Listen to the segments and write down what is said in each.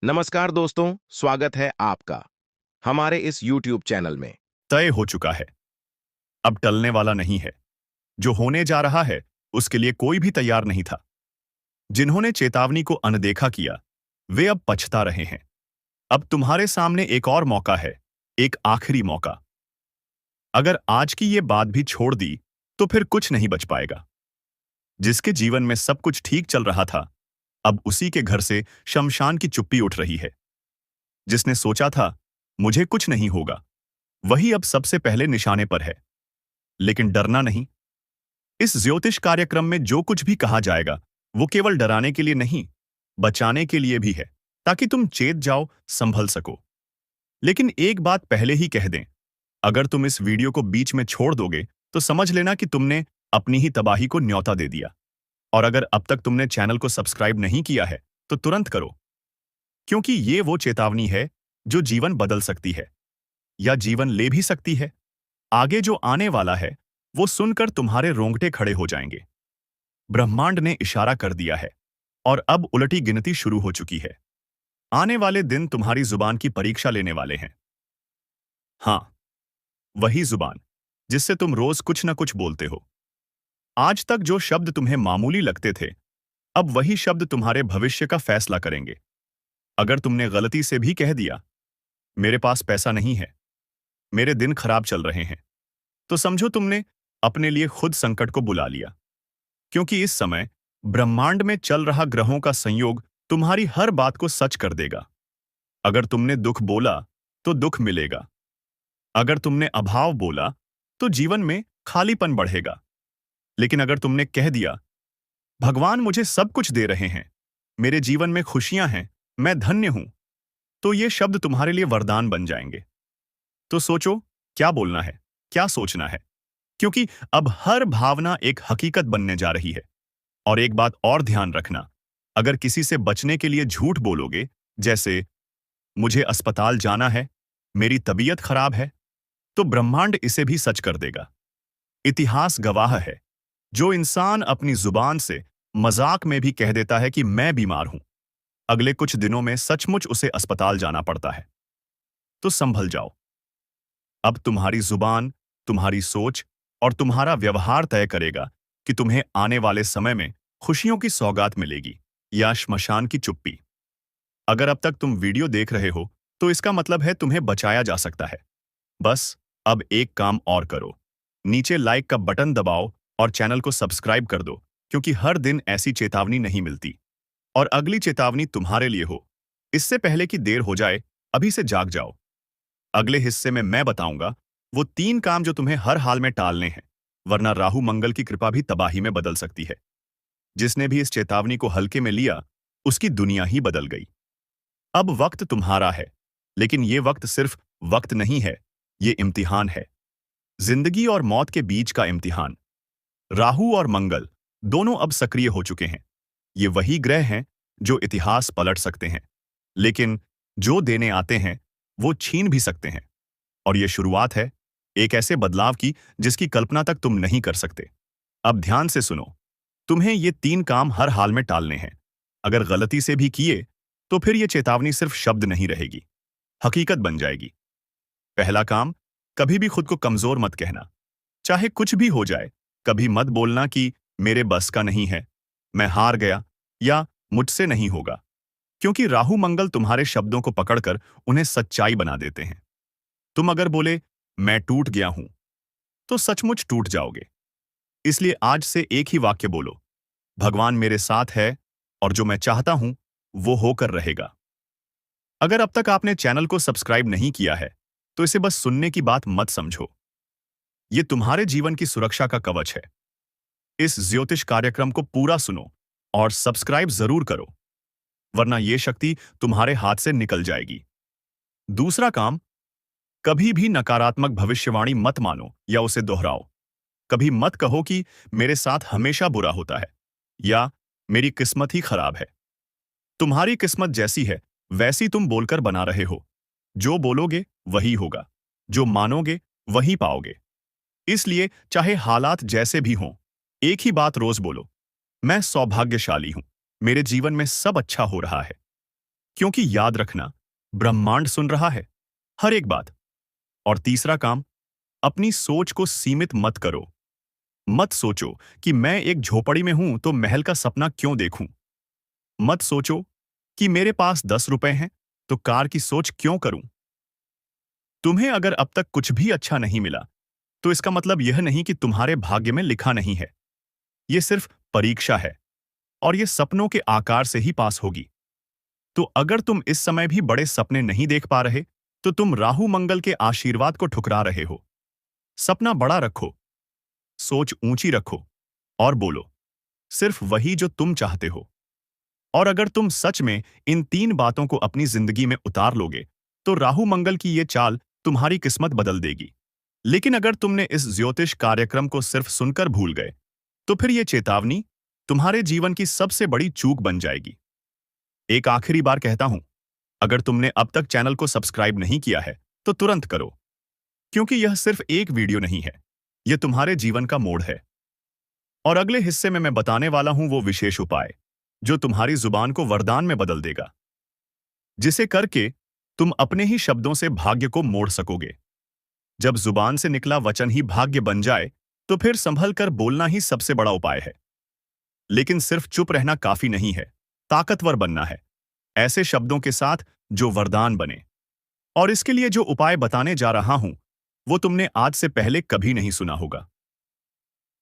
नमस्कार दोस्तों, स्वागत है आपका हमारे इस YouTube चैनल में। तय हो चुका है, अब टलने वाला नहीं है। जो होने जा रहा है उसके लिए कोई भी तैयार नहीं था। जिन्होंने चेतावनी को अनदेखा किया वे अब पछता रहे हैं। अब तुम्हारे सामने एक और मौका है, एक आखिरी मौका। अगर आज की ये बात भी छोड़ दी तो फिर कुछ नहीं बच पाएगा। जिसके जीवन में सब कुछ ठीक चल रहा था, अब उसी के घर से शमशान की चुप्पी उठ रही है। जिसने सोचा था मुझे कुछ नहीं होगा, वही अब सबसे पहले निशाने पर है। लेकिन डरना नहीं। इस ज्योतिष कार्यक्रम में जो कुछ भी कहा जाएगा वो केवल डराने के लिए नहीं, बचाने के लिए भी है, ताकि तुम चेत जाओ, संभल सको। लेकिन एक बात पहले ही कह दें, अगर तुम इस वीडियो को बीच में छोड़ दोगे तो समझ लेना कि तुमने अपनी ही तबाही को न्योता दे दिया। और अगर अब तक तुमने चैनल को सब्सक्राइब नहीं किया है तो तुरंत करो, क्योंकि ये वो चेतावनी है जो जीवन बदल सकती है या जीवन ले भी सकती है। आगे जो आने वाला है वो सुनकर तुम्हारे रोंगटे खड़े हो जाएंगे। ब्रह्मांड ने इशारा कर दिया है और अब उलटी गिनती शुरू हो चुकी है। आने वाले दिन तुम्हारी जुबान की परीक्षा लेने वाले हैं। हां, वही जुबान जिससे तुम रोज कुछ न कुछ बोलते हो। आज तक जो शब्द तुम्हें मामूली लगते थे, अब वही शब्द तुम्हारे भविष्य का फैसला करेंगे। अगर तुमने गलती से भी कह दिया, मेरे पास पैसा नहीं है, मेरे दिन खराब चल रहे हैं, तो समझो तुमने अपने लिए खुद संकट को बुला लिया। क्योंकि इस समय ब्रह्मांड में चल रहा ग्रहों का संयोग तुम्हारी हर बात को सच कर देगा। अगर तुमने दुख बोला तो दुख मिलेगा। अगर तुमने अभाव बोला तो जीवन में खालीपन बढ़ेगा। लेकिन अगर तुमने कह दिया, भगवान मुझे सब कुछ दे रहे हैं, मेरे जीवन में खुशियां हैं, मैं धन्य हूं, तो ये शब्द तुम्हारे लिए वरदान बन जाएंगे। तो सोचो, क्या बोलना है, क्या सोचना है, क्योंकि अब हर भावना एक हकीकत बनने जा रही है। और एक बात और ध्यान रखना, अगर किसी से बचने के लिए झूठ बोलोगे, जैसे मुझे अस्पताल जाना है, मेरी तबीयत खराब है, तो ब्रह्मांड इसे भी सच कर देगा। इतिहास गवाह है, जो इंसान अपनी जुबान से मजाक में भी कह देता है कि मैं बीमार हूं, अगले कुछ दिनों में सचमुच उसे अस्पताल जाना पड़ता है। तो संभल जाओ। अब तुम्हारी जुबान, तुम्हारी सोच और तुम्हारा व्यवहार तय करेगा कि तुम्हें आने वाले समय में खुशियों की सौगात मिलेगी या श्मशान की चुप्पी। अगर अब तक तुम वीडियो देख रहे हो तो इसका मतलब है तुम्हें बचाया जा सकता है। बस अब एक काम और करो, नीचे लाइक का बटन दबाओ और चैनल को सब्सक्राइब कर दो, क्योंकि हर दिन ऐसी चेतावनी नहीं मिलती। और अगली चेतावनी तुम्हारे लिए हो। इससे पहले कि देर हो जाए, अभी से जाग जाओ। अगले हिस्से में मैं बताऊंगा वो 3 काम जो तुम्हें हर हाल में टालने हैं, वरना राहु मंगल की कृपा भी तबाही में बदल सकती है। जिसने भी इस चेतावनी को हल्के में लिया, उसकी दुनिया ही बदल गई। अब वक्त तुम्हारा है, लेकिन ये वक्त सिर्फ वक्त नहीं है, ये इम्तिहान है। जिंदगी और मौत के बीच का इम्तिहान। राहु और मंगल दोनों अब सक्रिय हो चुके हैं। ये वही ग्रह हैं जो इतिहास पलट सकते हैं, लेकिन जो देने आते हैं वो छीन भी सकते हैं। और ये शुरुआत है एक ऐसे बदलाव की जिसकी कल्पना तक तुम नहीं कर सकते। अब ध्यान से सुनो, तुम्हें ये 3 काम हर हाल में टालने हैं। अगर गलती से भी किए तो फिर ये चेतावनी सिर्फ शब्द नहीं रहेगी, हकीकत बन जाएगी। पहला काम, कभी भी खुद को कमजोर मत कहना। चाहे कुछ भी हो जाए, कभी मत बोलना कि मेरे बस का नहीं है, मैं हार गया या मुझसे नहीं होगा। क्योंकि राहु मंगल तुम्हारे शब्दों को पकड़कर उन्हें सच्चाई बना देते हैं। तुम अगर बोले मैं टूट गया हूं, तो सचमुच टूट जाओगे। इसलिए आज से एक ही वाक्य बोलो, भगवान मेरे साथ है और जो मैं चाहता हूं वो होकर रहेगा। अगर अब तक आपने चैनल को सब्सक्राइब नहीं किया है तो इसे बस सुनने की बात मत समझो। ये तुम्हारे जीवन की सुरक्षा का कवच है। इस ज्योतिष कार्यक्रम को पूरा सुनो और सब्सक्राइब जरूर करो, वरना यह शक्ति तुम्हारे हाथ से निकल जाएगी। दूसरा काम, कभी भी नकारात्मक भविष्यवाणी मत मानो या उसे दोहराओ। कभी मत कहो कि मेरे साथ हमेशा बुरा होता है या मेरी किस्मत ही खराब है। तुम्हारी किस्मत जैसी है वैसी तुम बोलकर बना रहे हो। जो बोलोगे वही होगा, जो मानोगे वही पाओगे। इसलिए चाहे हालात जैसे भी हों, एक ही बात रोज बोलो, मैं सौभाग्यशाली हूं, मेरे जीवन में सब अच्छा हो रहा है। क्योंकि याद रखना, ब्रह्मांड सुन रहा है हर एक बात। और तीसरा काम, अपनी सोच को सीमित मत करो। मत सोचो कि मैं एक झोपड़ी में हूं तो महल का सपना क्यों देखूं। मत सोचो कि मेरे पास 10 रुपए हैं तो कार की सोच क्यों करूं। तुम्हें अगर अब तक कुछ भी अच्छा नहीं मिला तो इसका मतलब यह नहीं कि तुम्हारे भाग्य में लिखा नहीं है। यह सिर्फ परीक्षा है और यह सपनों के आकार से ही पास होगी। तो अगर तुम इस समय भी बड़े सपने नहीं देख पा रहे तो तुम राहु मंगल के आशीर्वाद को ठुकरा रहे हो। सपना बड़ा रखो, सोच ऊंची रखो और बोलो सिर्फ वही जो तुम चाहते हो। और अगर तुम सच में इन 3 बातों को अपनी जिंदगी में उतार लोगे तो राहु मंगल की ये चाल तुम्हारी किस्मत बदल देगी। लेकिन अगर तुमने इस ज्योतिष कार्यक्रम को सिर्फ सुनकर भूल गए तो फिर यह चेतावनी तुम्हारे जीवन की सबसे बड़ी चूक बन जाएगी। एक आखिरी बार कहता हूं, अगर तुमने अब तक चैनल को सब्सक्राइब नहीं किया है तो तुरंत करो, क्योंकि यह सिर्फ एक वीडियो नहीं है, यह तुम्हारे जीवन का मोड़ है। और अगले हिस्से में मैं बताने वाला हूं वो विशेष उपाय जो तुम्हारी जुबान को वरदान में बदल देगा, जिसे करके तुम अपने ही शब्दों से भाग्य को मोड़ सकोगे। जब जुबान से निकला वचन ही भाग्य बन जाए तो फिर संभल कर बोलना ही सबसे बड़ा उपाय है। लेकिन सिर्फ चुप रहना काफी नहीं है, ताकतवर बनना है, ऐसे शब्दों के साथ जो वरदान बने। और इसके लिए जो उपाय बताने जा रहा हूं वो तुमने आज से पहले कभी नहीं सुना होगा।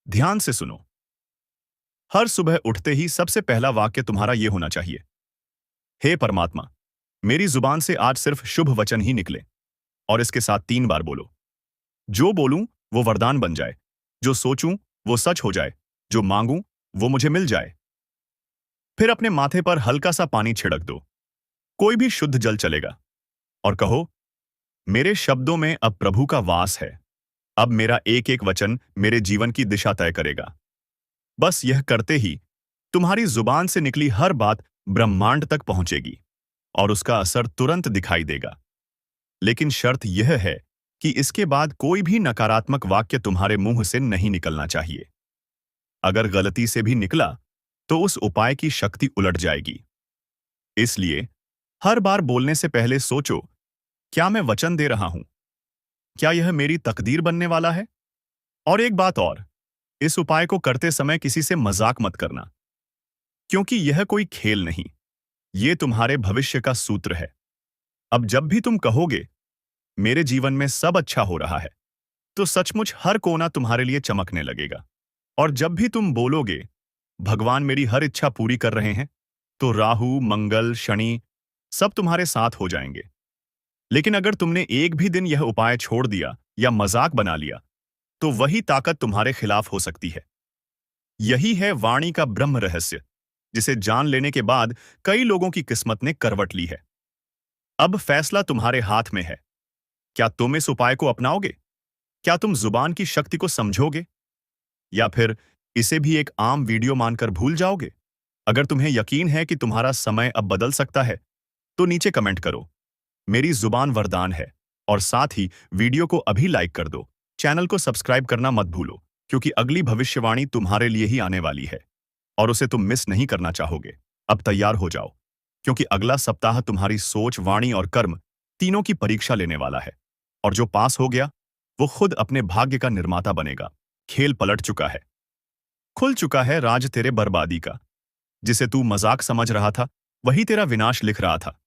ध्यान से सुनो। हर सुबह उठते ही सबसे पहला वाक्य तुम्हारा यह होना चाहिए, हे परमात्मा, मेरी जुबान से आज सिर्फ शुभ वचन ही निकले। और इसके साथ 3 बार बोलो। जो बोलूं वो वरदान बन जाए, जो सोचूं वो सच हो जाए, जो मांगूं वो मुझे मिल जाए। फिर अपने माथे पर हल्का सा पानी छिड़क दो, कोई भी शुद्ध जल चलेगा, और कहो, मेरे शब्दों में अब प्रभु का वास है। अब मेरा एक एक वचन मेरे जीवन की दिशा तय करेगा। बस यह करते ही तुम्हारी जुबान से निकली हर बात ब्रह्मांड तक पहुंचेगी और उसका असर तुरंत दिखाई देगा। लेकिन शर्त यह है कि इसके बाद कोई भी नकारात्मक वाक्य तुम्हारे मुंह से नहीं निकलना चाहिए। अगर गलती से भी निकला तो उस उपाय की शक्ति उलट जाएगी। इसलिए हर बार बोलने से पहले सोचो, क्या मैं वचन दे रहा हूं? क्या यह मेरी तकदीर बनने वाला है? और एक बात और, इस उपाय को करते समय किसी से मजाक मत करना, क्योंकि यह कोई खेल नहीं, यह तुम्हारे भविष्य का सूत्र है। अब जब भी तुम कहोगे, मेरे जीवन में सब अच्छा हो रहा है, तो सचमुच हर कोना तुम्हारे लिए चमकने लगेगा। और जब भी तुम बोलोगे, भगवान मेरी हर इच्छा पूरी कर रहे हैं, तो राहु, मंगल, शनि सब तुम्हारे साथ हो जाएंगे। लेकिन अगर तुमने एक भी दिन यह उपाय छोड़ दिया या मजाक बना लिया, तो वही ताकत तुम्हारे खिलाफ हो सकती है। यही है वाणी का ब्रह्म रहस्य, जिसे जान लेने के बाद कई लोगों की किस्मत ने करवट ली है। अब फैसला तुम्हारे हाथ में है। क्या तुम इस उपाय को अपनाओगे? क्या तुम जुबान की शक्ति को समझोगे? या फिर इसे भी एक आम वीडियो मानकर भूल जाओगे? अगर तुम्हें यकीन है कि तुम्हारा समय अब बदल सकता है, तो नीचे कमेंट करो, मेरी जुबान वरदान है, और साथ ही वीडियो को अभी लाइक कर दो। चैनल को सब्सक्राइब करना मत भूलो, क्योंकि अगली भविष्यवाणी तुम्हारे लिए ही आने वाली है और उसे तुम मिस नहीं करना चाहोगे। अब तैयार हो जाओ, क्योंकि अगला सप्ताह तुम्हारी सोच, वाणी और कर्म तीनों की परीक्षा लेने वाला है। और जो पास हो गया वो खुद अपने भाग्य का निर्माता बनेगा। खेल पलट चुका है, खुल चुका है राज तेरे बर्बादी का। जिसे तू मजाक समझ रहा था वही तेरा विनाश लिख रहा था।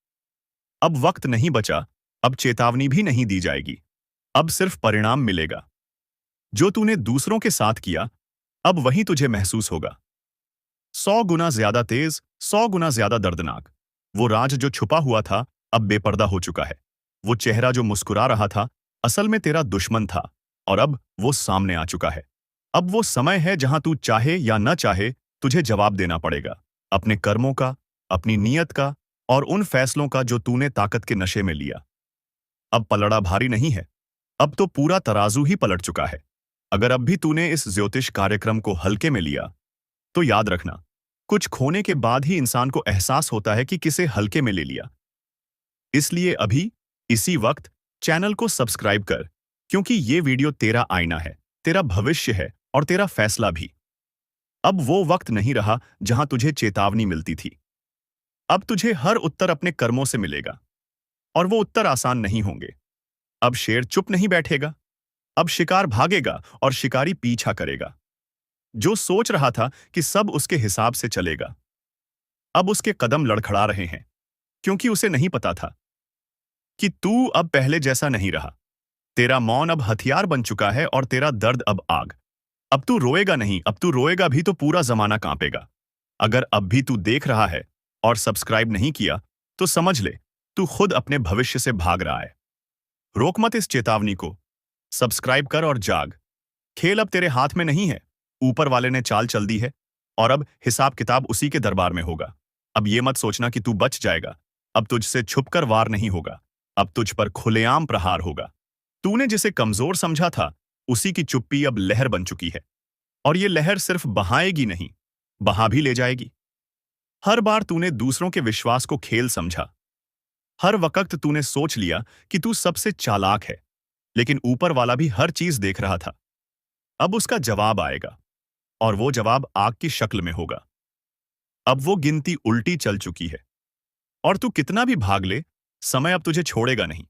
अब वक्त नहीं बचा, अब चेतावनी भी नहीं दी जाएगी, अब सिर्फ परिणाम मिलेगा। जो तूने दूसरों के साथ किया अब वही तुझे महसूस होगा। 100 गुना ज्यादा तेज, 100 गुना ज्यादा दर्दनाक। वो राज जो छुपा हुआ था अब बेपर्दा हो चुका है। वो चेहरा जो मुस्कुरा रहा था असल में तेरा दुश्मन था, और अब वो सामने आ चुका है। अब वो समय है जहां तू चाहे या न चाहे तुझे जवाब देना पड़ेगा, अपने कर्मों का, अपनी नीयत का और उन फैसलों का जो तूने ताकत के नशे में लिया। अब पलड़ा भारी नहीं है, अब तो पूरा तराजू ही पलट चुका है। अगर अब भी तूने इस ज्योतिष कार्यक्रम को हल्के में लिया तो याद रखना, कुछ खोने के बाद ही इंसान को एहसास होता है कि किसे हल्के में ले लिया। इसलिए अभी इसी वक्त चैनल को सब्सक्राइब कर, क्योंकि ये वीडियो तेरा आईना है, तेरा भविष्य है और तेरा फैसला भी। अब वो वक्त नहीं रहा जहां तुझे चेतावनी मिलती थी। अब तुझे हर उत्तर अपने कर्मों से मिलेगा, और वो उत्तर आसान नहीं होंगे। अब शेर चुप नहीं बैठेगा, अब शिकार भागेगा और शिकारी पीछा करेगा। जो सोच रहा था कि सब उसके हिसाब से चलेगा, अब उसके कदम लड़खड़ा रहे हैं, क्योंकि उसे नहीं पता था कि तू अब पहले जैसा नहीं रहा। तेरा मौन अब हथियार बन चुका है और तेरा दर्द अब आग। अब तू रोएगा नहीं, अब तू रोएगा भी तो पूरा जमाना कांपेगा। अगर अब भी तू देख रहा है और सब्सक्राइब नहीं किया, तो समझ ले, तू खुद अपने भविष्य से भाग रहा है। रोक मत इस चेतावनी को, सब्सक्राइब कर और जाग। खेल अब तेरे हाथ में नहीं है, ऊपर वाले ने चाल चल दी है, और अब हिसाब किताब उसी के दरबार में होगा। अब ये मत सोचना कि तू बच जाएगा, अब तुझसे छुपकर वार नहीं होगा, अब तुझ पर खुलेआम प्रहार होगा। तूने जिसे कमजोर समझा था, उसी की चुप्पी अब लहर बन चुकी है, और ये लहर सिर्फ बहाएगी नहीं, बहा भी ले जाएगी। हर बार तूने दूसरों के विश्वास को खेल समझा, हर वक्त तूने सोच लिया कि तू सबसे चालाक है, लेकिन ऊपर वाला भी हर चीज देख रहा था। अब उसका जवाब आएगा, और वो जवाब आग की शक्ल में होगा। अब वो गिनती उल्टी चल चुकी है, और तू कितना भी भाग ले, समय अब तुझे छोड़ेगा नहीं।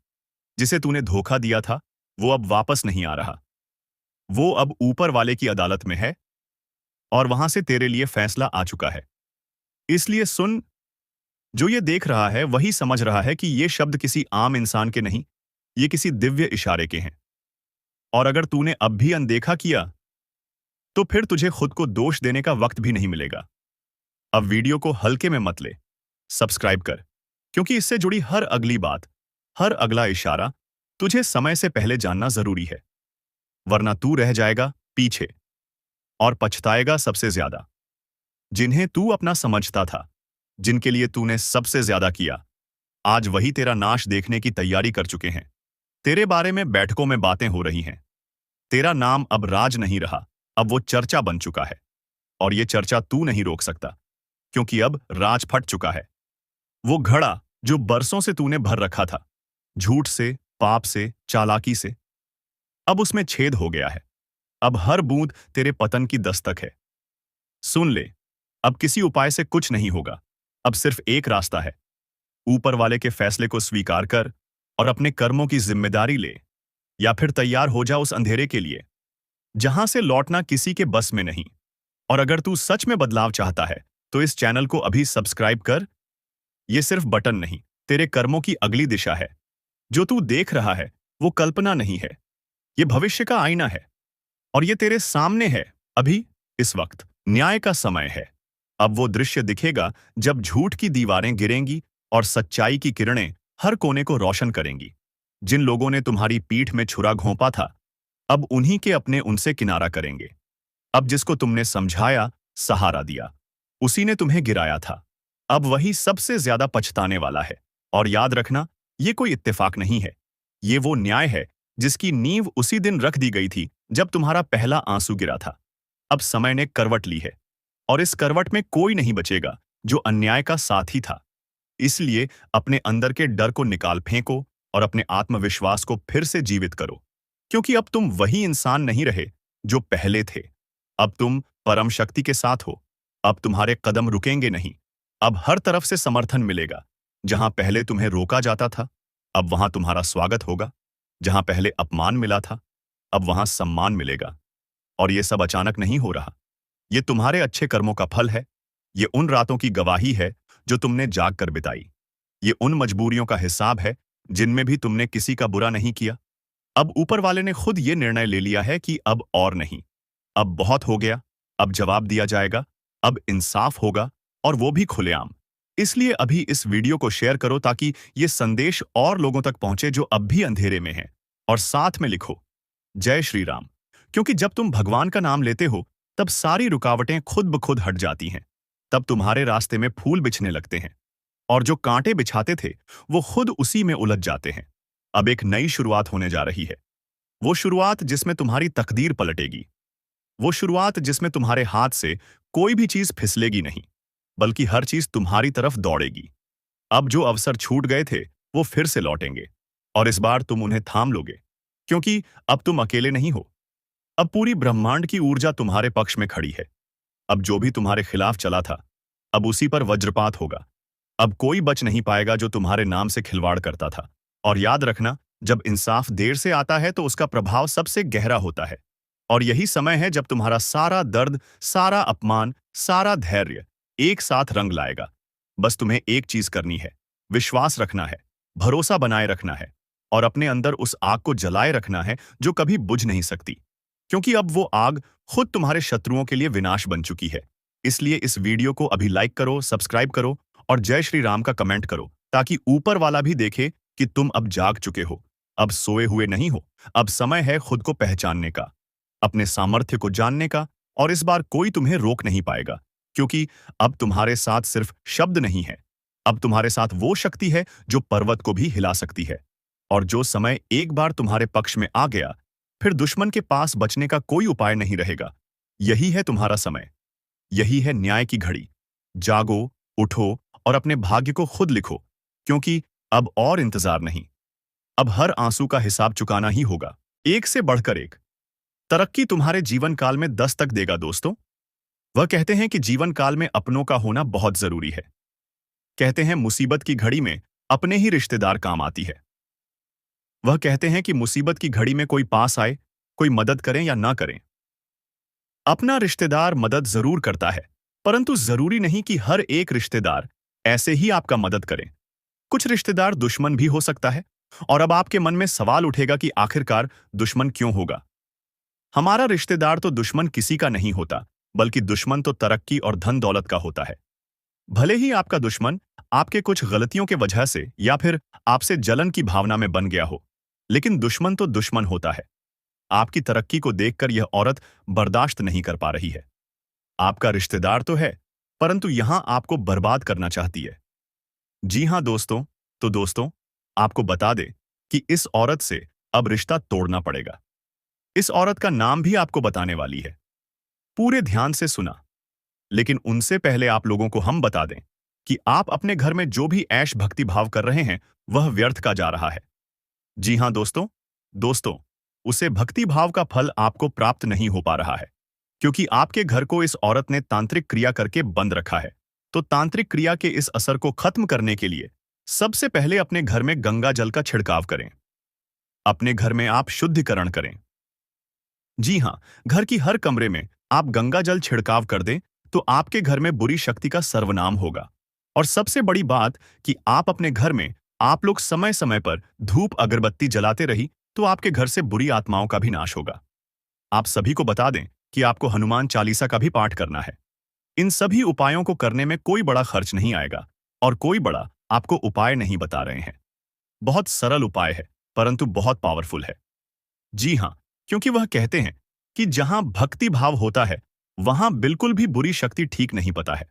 जिसे तूने धोखा दिया था, वो अब वापस नहीं आ रहा। वो अब ऊपर वाले की अदालत में है, और वहां से तेरे लिए फैसला आ चुका है। इसलिए सुन, जो ये देख रहा है वही समझ रहा है कि ये शब्द किसी आम इंसान के नहीं, ये किसी दिव्य इशारे के हैं। और अगर तूने अब भी अनदेखा किया, तो फिर तुझे खुद को दोष देने का वक्त भी नहीं मिलेगा। अब वीडियो को हल्के में मत ले, सब्सक्राइब कर, क्योंकि इससे जुड़ी हर अगली बात, हर अगला इशारा तुझे समय से पहले जानना जरूरी है। वरना तू रह जाएगा पीछे, और पछताएगा सबसे ज्यादा। जिन्हें तू अपना समझता था, जिनके लिए तूने सबसे ज्यादा किया, आज वही तेरा नाश देखने की तैयारी कर चुके हैं। तेरे बारे में बैठकों में बातें हो रही हैं। तेरा नाम अब राज नहीं रहा, अब वो चर्चा बन चुका है। और ये चर्चा तू नहीं रोक सकता, क्योंकि अब राज फट चुका है। वो घड़ा जो बरसों से तूने भर रखा था, झूठ से, पाप से, चालाकी से, अब उसमें छेद हो गया है। अब हर बूंद तेरे पतन की दस्तक है। सुन ले, अब किसी उपाय से कुछ नहीं होगा। अब सिर्फ एक रास्ता है, ऊपर वाले के फैसले को स्वीकार कर और अपने कर्मों की जिम्मेदारी ले, या फिर तैयार हो जा उस अंधेरे के लिए जहां से लौटना किसी के बस में नहीं। और अगर तू सच में बदलाव चाहता है, तो इस चैनल को अभी सब्सक्राइब कर। ये सिर्फ बटन नहीं, तेरे कर्मों की अगली दिशा है। जो तू देख रहा है, वो कल्पना नहीं है, ये भविष्य का आईना है, और ये तेरे सामने है अभी, इस वक्त। न्याय का समय है। अब वो दृश्य दिखेगा जब झूठ की दीवारें गिरेंगी और सच्चाई की किरणें हर कोने को रोशन करेंगी। जिन लोगों ने तुम्हारी पीठ में छुरा घोंपा था, अब उन्हीं के अपने उनसे किनारा करेंगे। अब जिसको तुमने समझाया, सहारा दिया, उसी ने तुम्हें गिराया था, अब वही सबसे ज्यादा पछताने वाला है। और याद रखना, ये कोई इत्तेफाक नहीं है, ये वो न्याय है जिसकी नींव उसी दिन रख दी गई थी जब तुम्हारा पहला आंसू गिरा था। अब समय ने करवट ली है, और इस करवट में कोई नहीं बचेगा जो अन्याय का साथी था। इसलिए अपने अंदर के डर को निकाल फेंको और अपने आत्मविश्वास को फिर से जीवित करो, क्योंकि अब तुम वही इंसान नहीं रहे जो पहले थे। अब तुम परम शक्ति के साथ हो। अब तुम्हारे कदम रुकेंगे नहीं। अब हर तरफ से समर्थन मिलेगा। जहां पहले तुम्हें रोका जाता था, अब वहां तुम्हारा स्वागत होगा। जहां पहले अपमान मिला था, अब वहां सम्मान मिलेगा। और ये सब अचानक नहीं हो रहा, ये तुम्हारे अच्छे कर्मों का फल है। ये उन रातों की गवाही है जो तुमने जाग कर बिताई। ये उन मजबूरियों का हिसाब है जिनमें भी तुमने किसी का बुरा नहीं किया। अब ऊपर वाले ने खुद ये निर्णय ले लिया है कि अब और नहीं, अब बहुत हो गया। अब जवाब दिया जाएगा, अब इंसाफ होगा, और वो भी खुलेआम। इसलिए अभी इस वीडियो को शेयर करो ताकि ये संदेश और लोगों तक पहुंचे जो अब भी अंधेरे में हैं। और साथ में लिखो, जय श्री राम। क्योंकि जब तुम भगवान का नाम लेते हो, तब सारी रुकावटें खुद ब खुद हट जाती हैं। तब तुम्हारे रास्ते में फूल बिछने लगते हैं, और जो कांटे बिछाते थे वो खुद उसी में उलझ जाते हैं। अब एक नई शुरुआत होने जा रही है। वो शुरुआत जिसमें तुम्हारी तकदीर पलटेगी। वो शुरुआत जिसमें तुम्हारे हाथ से कोई भी चीज फिसलेगी नहीं, बल्कि हर चीज तुम्हारी तरफ दौड़ेगी। अब जो अवसर छूट गए थे, वो फिर से लौटेंगे, और इस बार तुम उन्हें थाम लोगे, क्योंकि अब तुम अकेले नहीं हो। अब पूरी ब्रह्मांड की ऊर्जा तुम्हारे पक्ष में खड़ी है। अब जो भी तुम्हारे खिलाफ चला था, अब उसी पर वज्रपात होगा। अब कोई बच नहीं पाएगा जो तुम्हारे नाम से खिलवाड़ करता था। और याद रखना, जब इंसाफ देर से आता है तो उसका प्रभाव सबसे गहरा होता है। और यही समय है जब तुम्हारा सारा दर्द, सारा अपमान, सारा धैर्य एक साथ रंग लाएगा। बस तुम्हें एक चीज करनी है, विश्वास रखना है, भरोसा बनाए रखना है और अपने अंदर उस आग को जलाए रखना है जो कभी बुझ नहीं सकती। क्योंकि अब वो आग खुद तुम्हारे शत्रुओं के लिए विनाश बन चुकी है। इसलिए इस वीडियो को अभी लाइक करो, सब्सक्राइब करो और जय श्री राम का कमेंट करो, ताकि ऊपर वाला भी देखे कि तुम अब जाग चुके हो, अब सोए हुए नहीं हो। अब समय है खुद को पहचानने का, अपने सामर्थ्य को जानने का, और इस बार कोई तुम्हें रोक नहीं पाएगा, क्योंकि अब तुम्हारे साथ सिर्फ शब्द नहीं है, अब तुम्हारे साथ वो शक्ति है जो पर्वत को भी हिला सकती है। और जो समय एक बार तुम्हारे पक्ष में आ गया, फिर दुश्मन के पास बचने का कोई उपाय नहीं रहेगा। यही है तुम्हारा समय, यही है न्याय की घड़ी। जागो, उठो और अपने भाग्य को खुद लिखो, क्योंकि अब और इंतजार नहीं। अब हर आंसू का हिसाब चुकाना ही होगा, एक से बढ़कर एक। तरक्की तुम्हारे जीवन काल में दस्तक देगा दोस्तों। वह कहते हैं कि जीवन काल में अपनों का होना बहुत जरूरी है। कहते हैं मुसीबत की घड़ी में अपने ही रिश्तेदार काम आती है। वह कहते हैं कि मुसीबत की घड़ी में कोई पास आए, कोई मदद करें या ना करें, अपना रिश्तेदार मदद जरूर करता है, परंतु जरूरी नहीं कि हर एक रिश्तेदार ऐसे ही आपका मदद करें। कुछ रिश्तेदार दुश्मन भी हो सकता है। और अब आपके मन में सवाल उठेगा कि आखिरकार दुश्मन क्यों होगा। हमारा रिश्तेदार तो दुश्मन किसी का नहीं होता, बल्कि दुश्मन तो तरक्की और धन दौलत का होता है। भले ही आपका दुश्मन आपके कुछ गलतियों के वजह से या फिर आपसे जलन की भावना में बन गया हो, लेकिन दुश्मन तो दुश्मन होता है। आपकी तरक्की को देखकर यह औरत बर्दाश्त नहीं कर पा रही है। आपका रिश्तेदार तो है, परंतु यहां आपको बर्बाद करना चाहती है। जी हां दोस्तों, तो दोस्तों आपको बता दें कि इस औरत से अब रिश्ता तोड़ना पड़ेगा। इस औरत का नाम भी आपको बताने वाली है। पूरे ध्यान से सुना। लेकिन उनसे पहले आप लोगों को हम बता दें कि आप अपने घर में जो भी ऐश भक्ति भाव कर रहे हैं, वह व्यर्थ का जा रहा है। जी हां दोस्तों, दोस्तों उसे भक्ति भाव का फल आपको प्राप्त नहीं हो पा रहा है, क्योंकि आपके घर को इस औरत ने तांत्रिक क्रिया करके बंद रखा है। तो तांत्रिक क्रिया के इस असर को खत्म करने के लिए सबसे पहले अपने घर में गंगा जल का छिड़काव करें। अपने घर में आप शुद्धिकरण करें। जी हां, घर की हर कमरे में आप गंगा जल छिड़काव कर दें तो आपके घर में बुरी शक्ति का सर्वनाम होगा। और सबसे बड़ी बात कि आप अपने घर में आप लोग समय समय पर धूप अगरबत्ती जलाते रही तो आपके घर से बुरी आत्माओं का भी नाश होगा। आप सभी को बता दें कि आपको हनुमान चालीसा का भी पाठ करना है। इन सभी उपायों को करने में कोई बड़ा खर्च नहीं आएगा और कोई बड़ा आपको उपाय नहीं बता रहे हैं। बहुत सरल उपाय है, परंतु बहुत पावरफुल है। जी हां, क्योंकि वह कहते हैं कि जहां भक्ति भाव होता है, वहां बिल्कुल भी बुरी शक्ति ठीक नहीं पता है।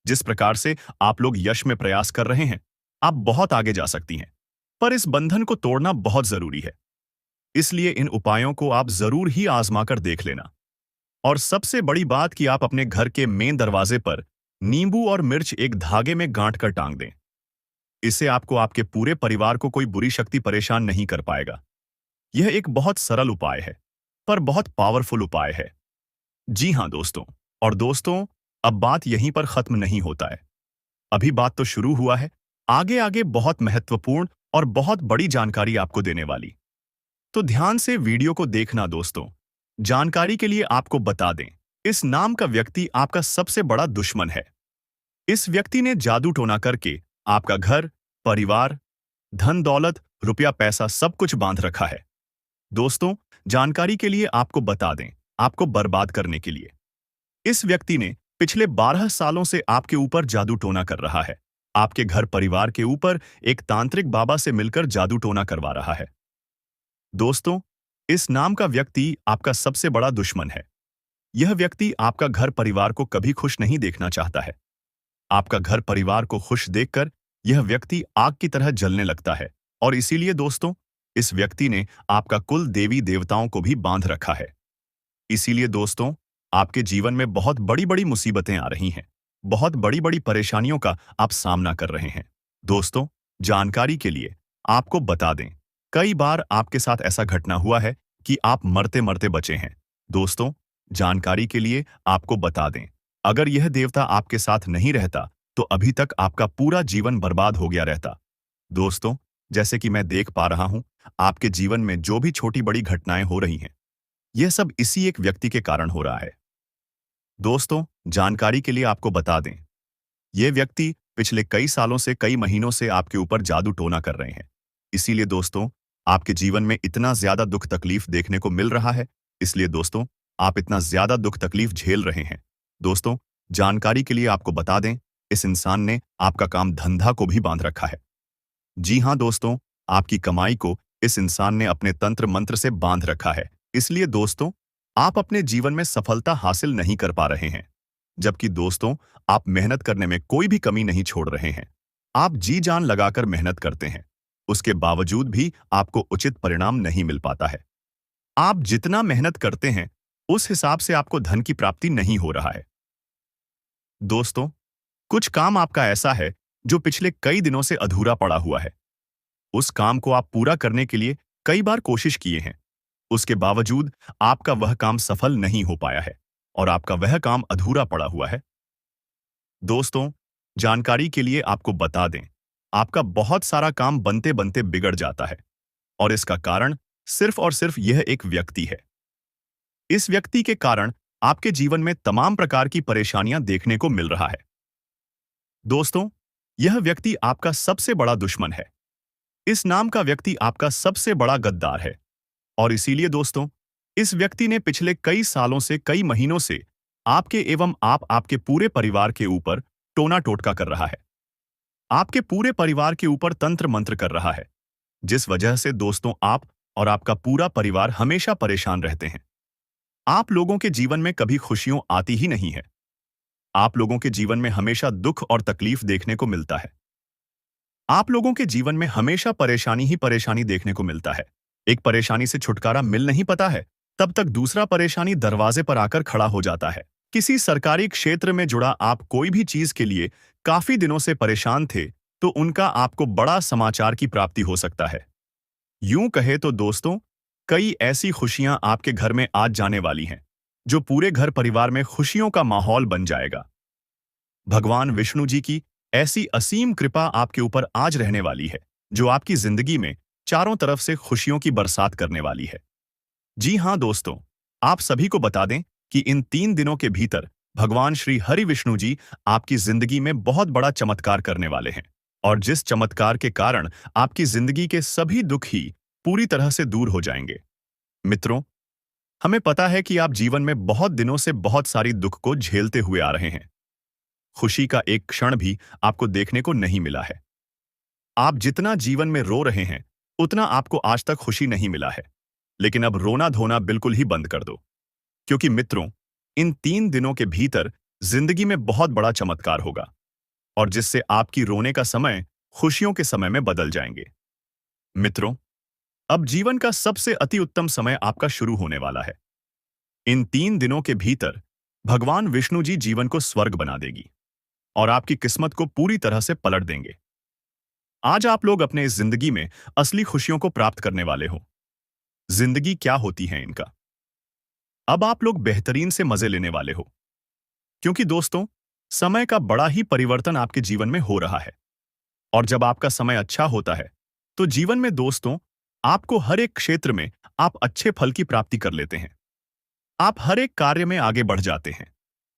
जिस प्रकार से आप लोग यश में प्रयास कर रहे हैं, आप बहुत आगे जा सकती हैं, पर इस बंधन को तोड़ना बहुत जरूरी है। इसलिए इन उपायों को आप जरूर ही आजमा कर देख लेना। और सबसे बड़ी बात कि आप अपने घर के मेन दरवाजे पर नींबू और मिर्च एक धागे में गांठ कर टांग दें। इससे आपको आपके पूरे परिवार को कोई बुरी शक्ति परेशान नहीं कर पाएगा। यह एक बहुत सरल उपाय है, पर बहुत पावरफुल उपाय है। जी हां दोस्तों, और दोस्तों अब बात यहीं पर खत्म नहीं होता है। अभी बात तो शुरू हुआ है। आगे आगे बहुत महत्वपूर्ण और बहुत बड़ी जानकारी आपको देने वाली। तो ध्यान से वीडियो को देखना दोस्तों। जानकारी के लिए आपको बता दें, इस नाम का व्यक्ति आपका सबसे बड़ा दुश्मन है। इस व्यक्ति ने जादू टोना करके आपका घर, परिवार, धन दौलत, रुपया पैसा सब कुछ बांध रखा है। दोस्तों जानकारी के लिए आपको बता दें, आपको बर्बाद करने के लिए इस व्यक्ति ने पिछले 12 सालों से आपके ऊपर जादू टोना कर रहा है। आपके घर परिवार के ऊपर एक तांत्रिक बाबा से मिलकर जादू टोना करवा रहा है। दोस्तों इस नाम का व्यक्ति आपका सबसे बड़ा दुश्मन है। यह व्यक्ति आपका घर परिवार को कभी खुश नहीं देखना चाहता है। आपका घर परिवार को खुश देखकर यह व्यक्ति आग की तरह जलने लगता है। और इसीलिए दोस्तों इस व्यक्ति ने आपका कुल देवी देवताओं को भी बांध रखा है। इसीलिए दोस्तों आपके जीवन में बहुत बड़ी बड़ी मुसीबतें आ रही हैं, बहुत बड़ी बड़ी परेशानियों का आप सामना कर रहे हैं। दोस्तों जानकारी के लिए आपको बता दें, कई बार आपके साथ ऐसा घटना हुआ है कि आप मरते मरते बचे हैं। दोस्तों जानकारी के लिए आपको बता दें, अगर यह देवता आपके साथ नहीं रहता तो अभी तक आपका पूरा जीवन बर्बाद हो गया रहता। दोस्तों, जैसे कि मैं देख पा रहा हूं, आपके जीवन में जो भी छोटी बड़ी घटनाएं हो रही हैं, यह सब इसी एक व्यक्ति के कारण हो रहा है। दोस्तों, जानकारी के लिए आपको बता दें, यह व्यक्ति पिछले कई सालों से, कई महीनों से आपके ऊपर जादू टोना कर रहे हैं। इसीलिए दोस्तों, आपके जीवन में इतना ज्यादा दुख तकलीफ देखने को मिल रहा है। इसलिए दोस्तों, आप इतना ज्यादा दुख तकलीफ झेल रहे हैं। दोस्तों, जानकारी के लिए आपको बता दें, इस इंसान ने आपका काम धंधा को भी बांध रखा है। जी हां दोस्तों, आपकी कमाई को इस इंसान ने अपने तंत्र मंत्र से बांध रखा है। इसलिए दोस्तों, आप अपने जीवन में सफलता हासिल नहीं कर पा रहे हैं। जबकि दोस्तों, आप मेहनत करने में कोई भी कमी नहीं छोड़ रहे हैं। आप जी जान लगाकर मेहनत करते हैं, उसके बावजूद भी आपको उचित परिणाम नहीं मिल पाता है। आप जितना मेहनत करते हैं, उस हिसाब से आपको धन की प्राप्ति नहीं हो रहा है। दोस्तों, कुछ काम आपका ऐसा है जो पिछले कई दिनों से अधूरा पड़ा हुआ है। उस काम को आप पूरा करने के लिए कई बार कोशिश किए हैं, उसके बावजूद आपका वह काम सफल नहीं हो पाया है और आपका वह काम अधूरा पड़ा हुआ है। दोस्तों, जानकारी के लिए आपको बता दें, आपका बहुत सारा काम बनते बनते बिगड़ जाता है और इसका कारण सिर्फ और सिर्फ यह एक व्यक्ति है। इस व्यक्ति के कारण आपके जीवन में तमाम प्रकार की परेशानियां देखने को मिल रहा है। दोस्तों, यह व्यक्ति आपका सबसे बड़ा दुश्मन है। इस नाम का व्यक्ति आपका सबसे बड़ा गद्दार है और इसीलिए दोस्तों, इस व्यक्ति ने पिछले कई सालों से, कई महीनों से आपके एवं आपके पूरे परिवार के ऊपर टोना टोटका कर रहा है। आपके पूरे परिवार के ऊपर तंत्र मंत्र कर रहा है, जिस वजह से दोस्तों, आप और आपका पूरा परिवार हमेशा परेशान रहते हैं। आप लोगों के जीवन में कभी खुशियां आती ही नहीं है। आप लोगों के जीवन में हमेशा दुख और तकलीफ देखने को मिलता है। आप लोगों के जीवन में हमेशा परेशानी ही परेशानी देखने को मिलता है। एक परेशानी से छुटकारा मिल नहीं पाता है, तब तक दूसरा परेशानी दरवाजे पर आकर खड़ा हो जाता है। किसी सरकारी क्षेत्र में जुड़ा आप कोई भी चीज के लिए काफी दिनों से परेशान थे, तो उनका आपको बड़ा समाचार की प्राप्ति हो सकता है। यूं कहे तो दोस्तों, कई ऐसी खुशियां आपके घर में आज जाने वाली हैं, जो पूरे घर परिवार में खुशियों का माहौल बन जाएगा। भगवान विष्णु जी की ऐसी असीम कृपा आपके ऊपर आज रहने वाली है, जो आपकी जिंदगी में चारों तरफ से खुशियों की बरसात करने वाली है। जी हां दोस्तों, आप सभी को बता दें कि इन 3 दिनों के भीतर भगवान श्री हरि विष्णु जी आपकी जिंदगी में बहुत बड़ा चमत्कार करने वाले हैं और जिस चमत्कार के कारण आपकी जिंदगी के सभी दुख ही पूरी तरह से दूर हो जाएंगे। मित्रों, हमें पता है कि आप जीवन में बहुत दिनों से बहुत सारी दुख को झेलते हुए आ रहे हैं। खुशी का एक क्षण भी आपको देखने को नहीं मिला है। आप जितना जीवन में रो रहे हैं, उतना आपको आज तक खुशी नहीं मिला है। लेकिन अब रोना धोना बिल्कुल ही बंद कर दो, क्योंकि मित्रों, इन 3 दिनों के भीतर जिंदगी में बहुत बड़ा चमत्कार होगा और जिससे आपकी रोने का समय खुशियों के समय में बदल जाएंगे। मित्रों, अब जीवन का सबसे अति उत्तम समय आपका शुरू होने वाला है। इन 3 दिनों के भीतर भगवान विष्णु जी जीवन को स्वर्ग बना देगी और आपकी किस्मत को पूरी तरह से पलट देंगे। आज आप लोग अपने इस जिंदगी में असली खुशियों को प्राप्त करने वाले हो। जिंदगी क्या होती है इनका, अब आप लोग बेहतरीन से मजे लेने वाले हो, क्योंकि दोस्तों, समय का बड़ा ही परिवर्तन आपके जीवन में हो रहा है और जब आपका समय अच्छा होता है, तो जीवन में दोस्तों, आपको हर एक क्षेत्र में आप अच्छे फल की प्राप्ति कर लेते हैं। आप हर एक कार्य में आगे बढ़ जाते हैं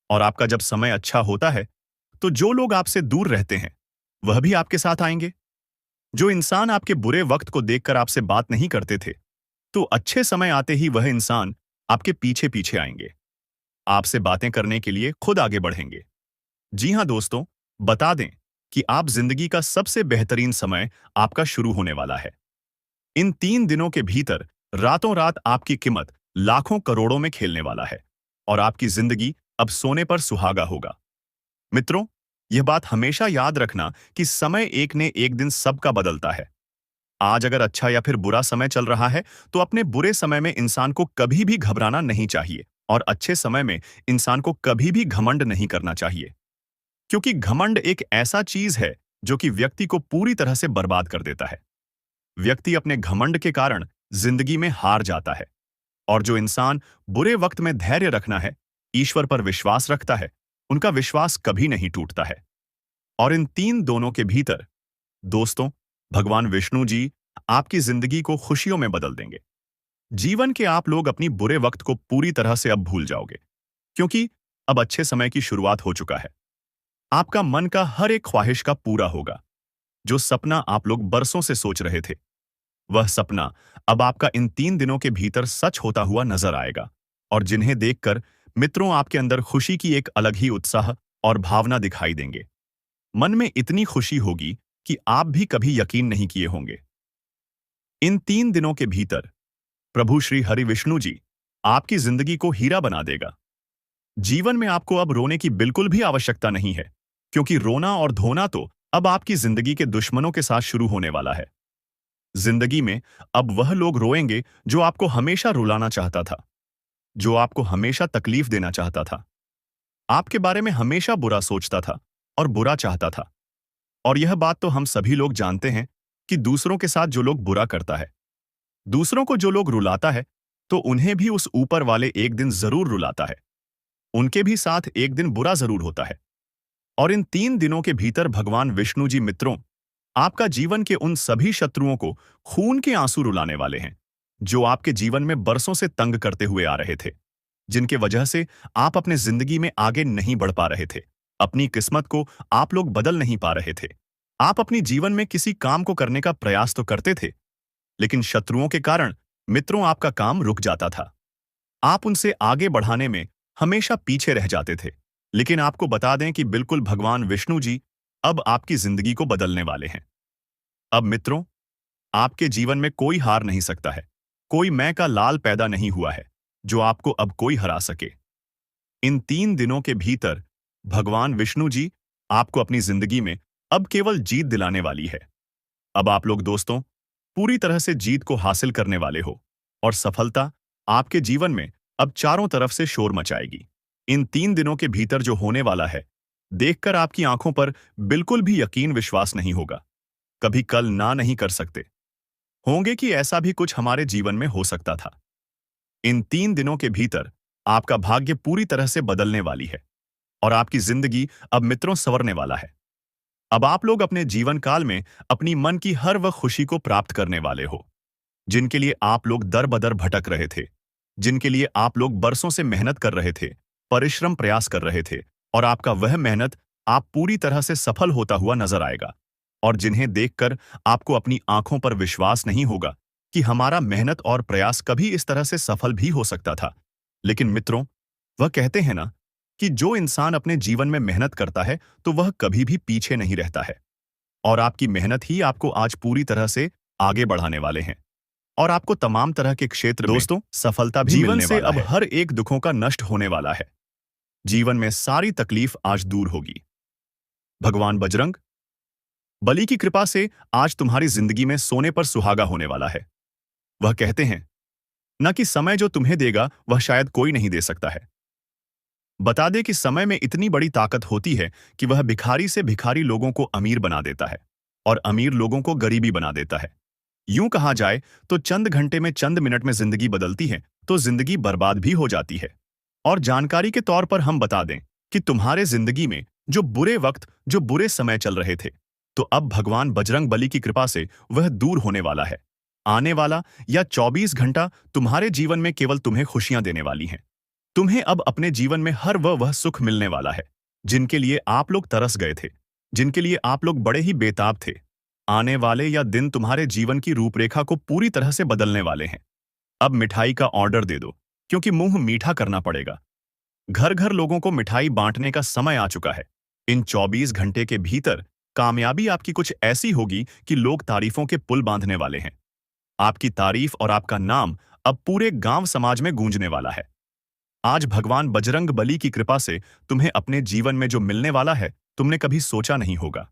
और आपका जब समय अच्छा होता है, तो जो लोग आपसे दूर रहते हैं, वह भी आपके साथ आएंगे। जो इंसान आपके बुरे वक्त को देखकर आपसे बात नहीं करते थे, तो अच्छे समय आते ही वह इंसान आपके पीछे पीछे आएंगे, आपसे बातें करने के लिए खुद आगे बढ़ेंगे। जी हां दोस्तों, बता दें कि आप जिंदगी का सबसे बेहतरीन समय आपका शुरू होने वाला है। इन 3 दिनों के भीतर रातों रात आपकी कीमत लाखों करोड़ों में खेलने वाला है और आपकी जिंदगी अब सोने पर सुहागा होगा। मित्रों, यह बात हमेशा याद रखना कि समय एक ने एक दिन सबका बदलता है। आज अगर अच्छा या फिर बुरा समय चल रहा है, तो अपने बुरे समय में इंसान को कभी भी घबराना नहीं चाहिए और अच्छे समय में इंसान को कभी भी घमंड नहीं करना चाहिए, क्योंकि घमंड एक ऐसा चीज है जो कि व्यक्ति को पूरी तरह से बर्बाद कर देता है। व्यक्ति अपने घमंड के कारण जिंदगी में हार जाता है और जो इंसान बुरे वक्त में धैर्य रखना है, ईश्वर पर विश्वास रखता है, उनका विश्वास कभी नहीं टूटता है। और इन 3 दोनों के भीतर, दोस्तों, भगवान विष्णु जी आपकी जिंदगी को खुशियों में बदल देंगे। जीवन के आप लोग अपनी बुरे वक्त को पूरी तरह से अब भूल जाओगे, क्योंकि अब अच्छे समय की शुरुआत हो चुका है। आपका मन का हर एक ख्वाहिश का पूरा होगा। जो सपना आप लोग बरसों से सोच रहे थे, वह सपना अब आपका इन 3 दिनों के भीतर सच होता हुआ नजर आएगा। और जिन्हें देखकर मित्रों आपके अंदर खुशी की एक अलग ही उत्साह और भावना दिखाई देंगे। मन में इतनी खुशी होगी कि आप भी कभी यकीन नहीं किए होंगे। इन 3 दिनों के भीतर प्रभु श्री हरि विष्णु जी आपकी जिंदगी को हीरा बना देगा। जीवन में आपको अब रोने की बिल्कुल भी आवश्यकता नहीं है, क्योंकि रोना और धोना तो अब आपकी जिंदगी के दुश्मनों के साथ शुरू होने वाला है। जिंदगी में अब वह लोग रोएंगे जो आपको हमेशा रुलाना चाहता था, जो आपको हमेशा तकलीफ देना चाहता था, आपके बारे में हमेशा बुरा सोचता था और बुरा चाहता था। और यह बात तो हम सभी लोग जानते हैं कि दूसरों के साथ जो लोग बुरा करता है, दूसरों को जो लोग रुलाता है, तो उन्हें भी उस ऊपर वाले एक दिन जरूर रुलाता है। उनके भी साथ एक दिन बुरा जरूर होता है। और इन 3 दिनों के भीतर भगवान विष्णु जी मित्रों आपका जीवन के उन सभी शत्रुओं को खून के आंसू रुलाने वाले हैं, जो आपके जीवन में बरसों से तंग करते हुए आ रहे थे, जिनके वजह से आप अपने जिंदगी में आगे नहीं बढ़ पा रहे थे। अपनी किस्मत को आप लोग बदल नहीं पा रहे थे। आप अपनी जीवन में किसी काम को करने का प्रयास तो करते थे, लेकिन शत्रुओं के कारण मित्रों आपका काम रुक जाता था। आप उनसे आगे बढ़ाने में हमेशा पीछे रह जाते थे। लेकिन आपको बता दें कि बिल्कुल भगवान विष्णु जी अब आपकी जिंदगी को बदलने वाले हैं। अब मित्रों, आपके जीवन में कोई हार नहीं सकता है। कोई मैं का लाल पैदा नहीं हुआ है जो आपको अब कोई हरा सके। इन 3 दिनों के भीतर भगवान विष्णु जी आपको अपनी जिंदगी में अब केवल जीत दिलाने वाली है। अब आप लोग दोस्तों पूरी तरह से जीत को हासिल करने वाले हो, और सफलता आपके जीवन में अब चारों तरफ से शोर मचाएगी। इन 3 दिनों के भीतर जो होने वाला है, देखकर आपकी आंखों पर बिल्कुल भी यकीन विश्वास नहीं होगा। कभी कल ना नहीं कर सकते होंगे कि ऐसा भी कुछ हमारे जीवन में हो सकता था। इन 3 दिनों के भीतर आपका भाग्य पूरी तरह से बदलने वाली है, और आपकी जिंदगी अब मित्रों संवरने वाला है। अब आप लोग अपने जीवन काल में अपनी मन की हर वह खुशी को प्राप्त करने वाले हो, जिनके लिए आप लोग दर बदर भटक रहे थे, जिनके लिए आप लोग बरसों से मेहनत कर रहे थे, परिश्रम प्रयास कर रहे थे, और आपका वह मेहनत आप पूरी तरह से सफल होता हुआ नजर आएगा। और जिन्हें देखकर आपको अपनी आंखों पर विश्वास नहीं होगा कि हमारा मेहनत और प्रयास कभी इस तरह से सफल भी हो सकता था। लेकिन मित्रों, वह कहते हैं ना कि जो इंसान अपने जीवन में मेहनत करता है तो वह कभी भी पीछे नहीं रहता है। और आपकी मेहनत ही आपको आज पूरी तरह से आगे बढ़ाने वाले हैं, और आपको तमाम तरह के क्षेत्र दोस्तों सफलता भी जीवन मिलने से वाला अब है। हर एक दुखों का नष्ट होने वाला है। जीवन में सारी तकलीफ आज दूर होगी। भगवान बजरंग बली की कृपा से आज तुम्हारी जिंदगी में सोने पर सुहागा होने वाला है। वह कहते हैं न कि समय जो तुम्हें देगा वह शायद कोई नहीं दे सकता है। बता दे कि समय में इतनी बड़ी ताकत होती है कि वह भिखारी से भिखारी लोगों को अमीर बना देता है, और अमीर लोगों को गरीबी बना देता है। यूं कहा जाए तो चंद घंटे में चंद मिनट में जिंदगी बदलती है तो जिंदगी बर्बाद भी हो जाती है। और जानकारी के तौर पर हम बता दें कि तुम्हारे जिंदगी में जो बुरे वक्त, जो बुरे समय चल रहे थे, तो अब भगवान बजरंग बली की कृपा से वह दूर होने वाला है। आने वाला या 24 घंटा तुम्हारे जीवन में केवल तुम्हें खुशियां देने वाली हैं। तुम्हें अब अपने जीवन में हर वह सुख मिलने वाला है जिनके लिए आप लोग तरस गए थे, जिनके लिए आप लोग बड़े ही बेताब थे। आने वाले या दिन तुम्हारे जीवन की रूपरेखा को पूरी तरह से बदलने वाले हैं। अब मिठाई का ऑर्डर दे दो, क्योंकि मुंह मीठा करना पड़ेगा। घर घर लोगों को मिठाई बांटने का समय आ चुका है। इन 24 घंटे के भीतर कामयाबी आपकी कुछ ऐसी होगी कि लोग तारीफों के पुल बांधने वाले हैं। आपकी तारीफ और आपका नाम अब पूरे गांव समाज में गूंजने वाला है। आज भगवान बजरंग बली की कृपा से तुम्हें अपने जीवन में जो मिलने वाला है, तुमने कभी सोचा नहीं होगा।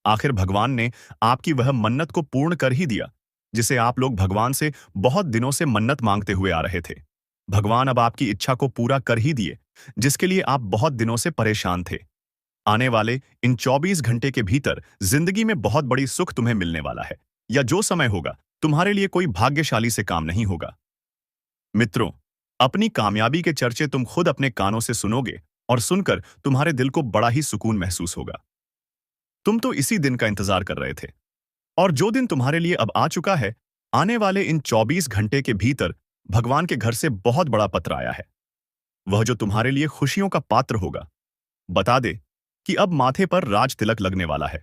आखिर भगवान ने आपकी वह मन्नत को पूर्ण कर ही दिया, जिसे आप लोग भगवान से बहुत दिनों से मन्नत मांगते हुए आ रहे थे। भगवान अब आपकी इच्छा को पूरा कर ही दिए, जिसके लिए आप बहुत दिनों से परेशान थे। आने वाले इन 24 घंटे के भीतर जिंदगी में बहुत बड़ी सुख तुम्हें मिलने वाला है, या जो समय होगा तुम्हारे लिए कोई भाग्यशाली से काम नहीं होगा। मित्रों, अपनी कामयाबी के चर्चे तुम खुद अपने कानों से सुनोगे, और सुनकर तुम्हारे दिल को बड़ा ही सुकून महसूस होगा। तुम तो इसी दिन का इंतजार कर रहे थे। और जो दिन तुम्हारे लिए अब आ चुका है, आने वाले इन 24 घंटे के भीतर भगवान के घर से बहुत बड़ा पत्र आया है। वह जो तुम्हारे लिए खुशियों का पात्र होगा। बता दे कि अब माथे पर राज तिलक लगने वाला है।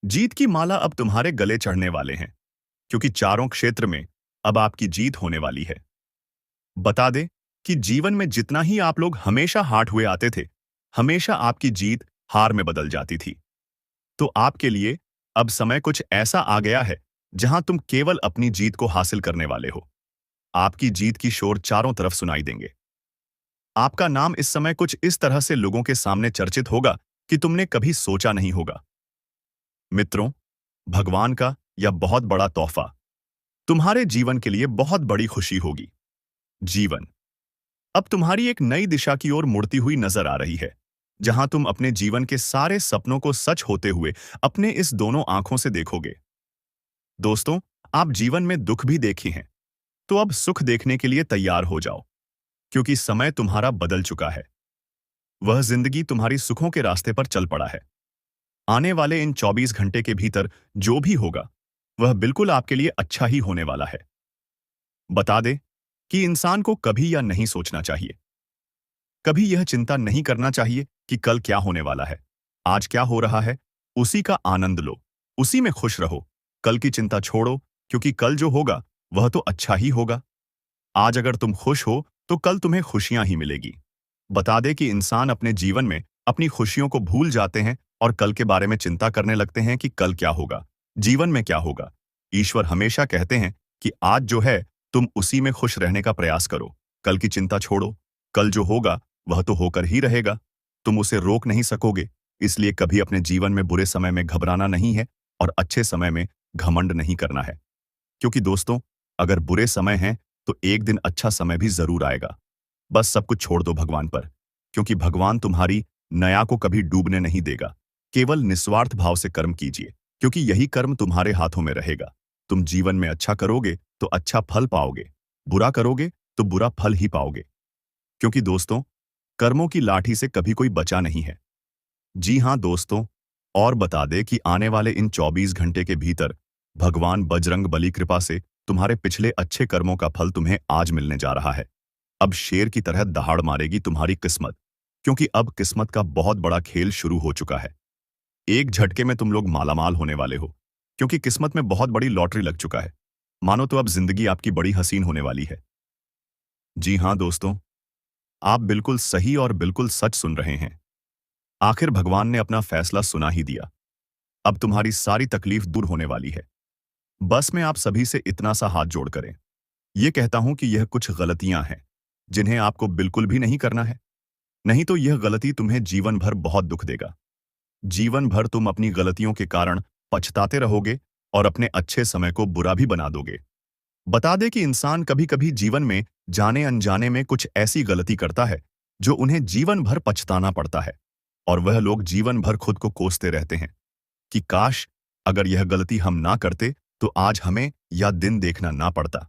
जीत की माला अब तुम्हारे गले चढ़ने वाले हैं, क्योंकि चारों क्षेत्र में अब आपकी जीत होने वाली है। बता दे कि जीवन में जितना ही आप लोग हमेशा हार हुए आते थे, हमेशा आपकी जीत हार में बदल जाती थी। तो आपके लिए अब समय कुछ ऐसा आ गया है जहां तुम केवल अपनी जीत को हासिल करने वाले हो। आपकी जीत की शोर चारों तरफ सुनाई देंगे। आपका नाम इस समय कुछ इस तरह से लोगों के सामने चर्चित होगा कि तुमने कभी सोचा नहीं होगा। मित्रों, भगवान का यह बहुत बड़ा तोहफा तुम्हारे जीवन के लिए बहुत बड़ी खुशी होगी। जीवन अब तुम्हारी एक नई दिशा की ओर मुड़ती हुई नजर आ रही है, जहां तुम अपने जीवन के सारे सपनों को सच होते हुए अपने इस दोनों आंखों से देखोगे। दोस्तों, आप जीवन में दुख भी देखे हैं, तो अब सुख देखने के लिए तैयार हो जाओ, क्योंकि समय तुम्हारा बदल चुका है। वह जिंदगी तुम्हारी सुखों के रास्ते पर चल पड़ा है। आने वाले इन 24 घंटे के भीतर जो भी होगा, वह बिल्कुल आपके लिए अच्छा ही होने वाला है। बता दे कि इंसान को कभी यह नहीं सोचना चाहिए, कभी यह चिंता नहीं करना चाहिए कि कल क्या होने वाला है। आज क्या हो रहा है, उसी का आनंद लो, उसी में खुश रहो। कल की चिंता छोड़ो, क्योंकि कल जो होगा वह तो अच्छा ही होगा। आज अगर तुम खुश हो तो कल तुम्हें खुशियां ही मिलेगी। बता दे कि इंसान अपने जीवन में अपनी खुशियों को भूल जाते हैं और कल के बारे में चिंता करने लगते हैं कि कल क्या होगा, जीवन में क्या होगा। ईश्वर हमेशा कहते हैं कि आज जो है तुम उसी में खुश रहने का प्रयास करो। कल की चिंता छोड़ो, कल जो होगा वह तो होकर ही रहेगा, तुम उसे रोक नहीं सकोगे। इसलिए कभी अपने जीवन में बुरे समय में घबराना नहीं है और अच्छे समय में घमंड नहीं करना है। क्योंकि दोस्तों, अगर बुरे समय हैं तो एक दिन अच्छा समय भी जरूर आएगा। बस सब कुछ छोड़ दो भगवान पर, क्योंकि भगवान तुम्हारी नया को कभी डूबने नहीं देगा। केवल निस्वार्थ भाव से कर्म कीजिए, क्योंकि यही कर्म तुम्हारे हाथों में रहेगा। तुम जीवन में अच्छा करोगे तो अच्छा फल पाओगे, बुरा करोगे तो बुरा फल ही पाओगे। क्योंकि दोस्तों, कर्मों की लाठी से कभी कोई बचा नहीं है। जी हां दोस्तों, और बता दे कि आने वाले इन 24 घंटे के भीतर भगवान बजरंग बली कृपा से तुम्हारे पिछले अच्छे कर्मों का फल तुम्हें आज मिलने जा रहा है। अब शेर की तरह दहाड़ मारेगी तुम्हारी किस्मत, क्योंकि अब किस्मत का बहुत बड़ा खेल शुरू हो चुका है। एक झटके में तुम लोग मालामाल होने वाले हो, क्योंकि किस्मत में बहुत बड़ी लॉटरी लग चुका है। मानो तो अब जिंदगी आपकी बड़ी हसीन होने वाली है। जी हां दोस्तों, आप बिल्कुल सही और बिल्कुल सच सुन रहे हैं। आखिर भगवान ने अपना फैसला सुना ही दिया। अब तुम्हारी सारी तकलीफ दूर होने वाली है। बस मैं आप सभी से इतना सा हाथ जोड़ करें, ये कहता हूं कि यह कुछ गलतियां हैं जिन्हें आपको बिल्कुल भी नहीं करना है। नहीं तो यह गलती तुम्हें जीवन भर बहुत दुख देगा। जीवन भर तुम अपनी गलतियों के कारण पछताते रहोगे और अपने अच्छे समय को बुरा भी बना दोगे। बता दे कि इंसान कभी कभी जीवन में जाने अनजाने में कुछ ऐसी गलती करता है जो उन्हें जीवन भर पछताना पड़ता है, और वह लोग जीवन भर खुद को कोसते रहते हैं कि काश अगर यह गलती हम ना करते तो आज हमें यह दिन देखना ना पड़ता।